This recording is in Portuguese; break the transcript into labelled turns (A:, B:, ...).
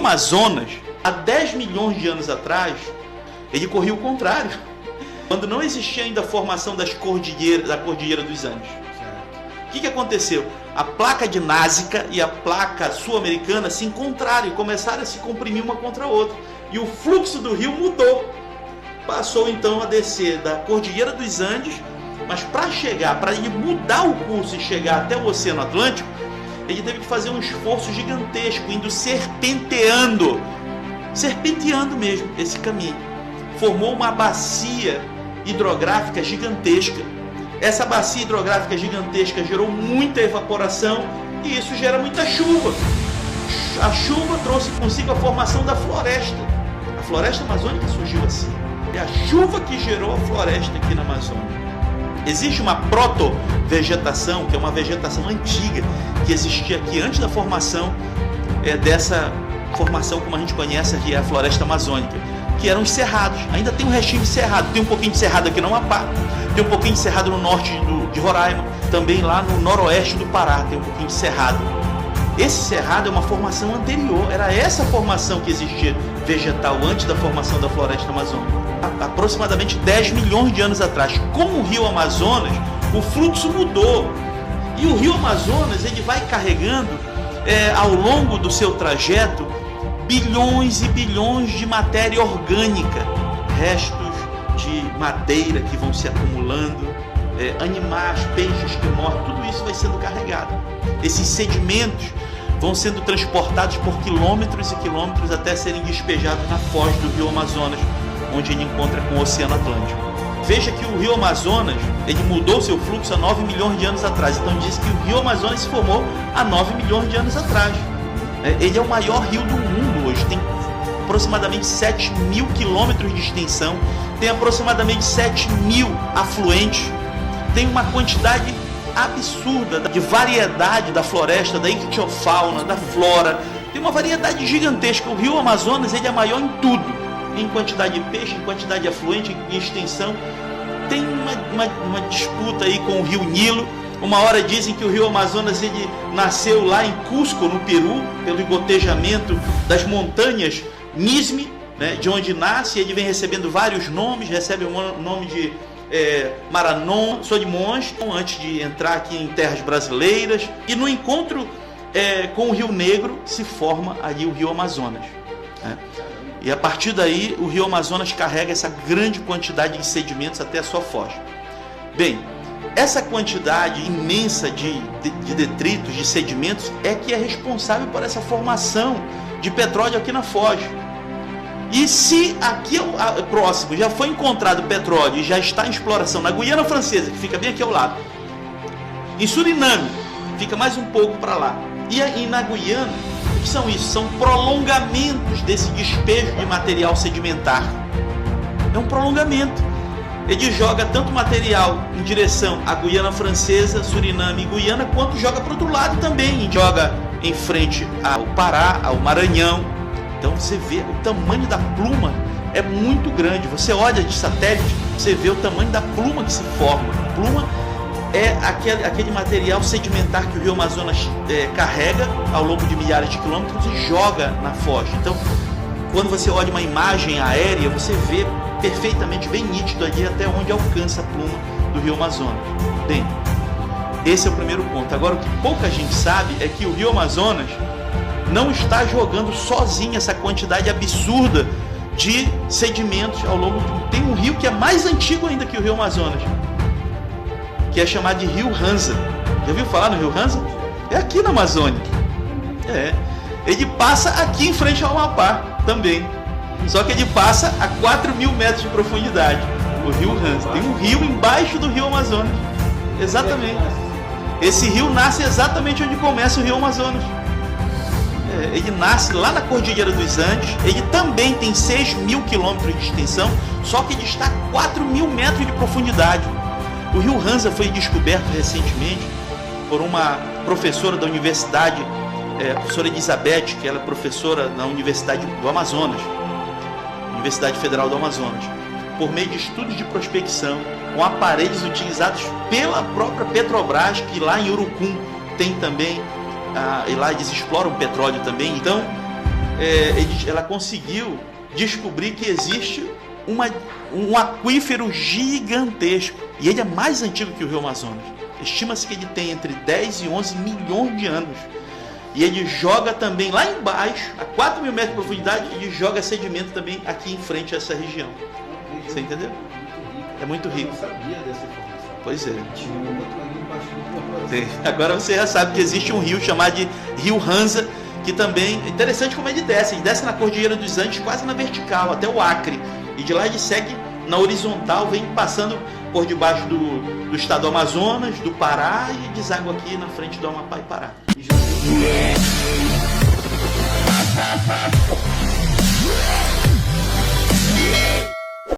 A: Amazonas, há 10 milhões de anos atrás, ele corria o contrário, quando não existia ainda a formação da Cordilheira dos Andes. O que aconteceu? A placa de Násica e a placa sul-americana se encontraram e começaram a se comprimir uma contra a outra. E o fluxo do rio mudou. Passou então a descer da Cordilheira dos Andes, mas para ele mudar o curso e chegar até o Oceano Atlântico, ele teve que fazer um esforço gigantesco, indo serpenteando mesmo esse caminho. Formou uma bacia hidrográfica gigantesca. Essa bacia hidrográfica gigantesca gerou muita evaporação e isso gera muita chuva. A chuva trouxe consigo a formação da floresta. A floresta amazônica surgiu assim. É a chuva que gerou a floresta aqui na Amazônia. Existe uma proto-vegetação, que é uma vegetação antiga, que existia aqui antes da formação dessa formação como a gente conhece aqui, a floresta amazônica, que eram os cerrados. Ainda tem um restinho de cerrado, tem um pouquinho de cerrado aqui no Amapá, tem um pouquinho de cerrado no norte de Roraima, também lá no noroeste do Pará tem um pouquinho de cerrado. Esse cerrado é uma formação anterior, era essa formação que existia vegetal antes da formação da floresta amazônica. Aproximadamente 10 milhões de anos atrás, com o rio Amazonas, o fluxo mudou. E o rio Amazonas ele vai carregando, ao longo do seu trajeto, bilhões e bilhões de matéria orgânica, restos de madeira que vão se acumulando, animais, peixes que morrem, tudo isso vai sendo carregado. Esses sedimentos vão sendo transportados por quilômetros e quilômetros até serem despejados na foz do rio Amazonas, onde ele encontra com o Oceano Atlântico. Veja que o rio Amazonas ele mudou seu fluxo há 9 milhões de anos atrás. Então diz que o rio Amazonas se formou há 9 milhões de anos atrás. Ele é o maior rio do mundo hoje, tem aproximadamente 7 mil quilômetros de extensão, tem aproximadamente 7 mil afluentes, tem uma quantidade absurda de variedade da floresta, da ictiofauna, da flora, tem uma variedade gigantesca. O rio Amazonas ele é maior em tudo, em quantidade de peixe, em quantidade de afluente, em extensão. Tem uma disputa aí com o rio Nilo. Uma hora dizem que o rio Amazonas ele nasceu lá em Cusco, no Peru, pelo gotejamento das montanhas Mismi, né, de onde nasce. Ele vem recebendo vários nomes, recebe o nome de Maranon, Solimões, antes de entrar aqui em terras brasileiras. E no encontro com o Rio Negro se forma ali o rio Amazonas, né? E a partir daí o rio Amazonas carrega essa grande quantidade de sedimentos até a sua foz. Bem, essa quantidade imensa de detritos, de sedimentos, é que é responsável por essa formação de petróleo aqui na foz. E se aqui próximo já foi encontrado petróleo e já está em exploração na Guiana Francesa, que fica bem aqui ao lado, em Suriname, fica mais um pouco para lá, e na Guiana, o que são isso? São prolongamentos desse despejo de material sedimentar. É um prolongamento. Ele joga tanto material em direção à Guiana Francesa, Suriname e Guiana, quanto joga para o outro lado também. Joga em frente ao Pará, ao Maranhão. Então você vê o tamanho da pluma é muito grande. Você olha de satélite, você vê o tamanho da pluma que se forma. A pluma é aquele material sedimentar que o rio Amazonas carrega ao longo de milhares de quilômetros e joga na foz. Então, quando você olha uma imagem aérea, você vê perfeitamente, bem nítido ali até onde alcança a pluma do rio Amazonas. Bem, esse é o primeiro ponto. Agora, o que pouca gente sabe é que o rio Amazonas não está jogando sozinho essa quantidade absurda de sedimentos ao longo do... Tem um rio que é mais antigo ainda que o rio Amazonas, que é chamado de Rio Ranza. Já ouviu falar no Rio Ranza? É aqui na Amazônia. Ele passa aqui em frente ao Amapá também. Só que ele passa a 4.000 metros de profundidade. O Rio Ranza. Tem um rio embaixo do Rio Amazonas. Exatamente. Esse rio nasce exatamente onde começa o Rio Amazonas. Ele nasce lá na Cordilheira dos Andes. Ele também tem 6.000 quilômetros de extensão, só que ele está a 4.000 metros de profundidade. O Rio Ranza foi descoberto recentemente por uma professora da universidade, a professora Elizabeth, que ela é professora na Universidade do Amazonas, Universidade Federal do Amazonas, por meio de estudos de prospecção, com aparelhos utilizados pela própria Petrobras, que lá em Urucum tem também, e lá eles exploram petróleo também. Então, ela conseguiu descobrir que existe um aquífero gigantesco, e ele é mais antigo que o Rio Amazonas. Estima-se que ele tem entre 10 e 11 milhões de anos. E ele joga também lá embaixo, a 4 mil metros de profundidade, ele joga sedimento também aqui em frente a essa região. Você entendeu? É muito rico.
B: Eu não sabia dessa informação.
A: Pois é.
B: Tinha um outro ali embaixo do
A: Agora você já sabe que existe um rio chamado de Rio Ranza, que também é interessante como ele desce na Cordilheira dos Andes, quase na vertical, até o Acre. E de lá ele segue na horizontal, vem passando por debaixo do estado do Amazonas, do Pará, e deságua aqui na frente do Amapá e Pará.
B: E já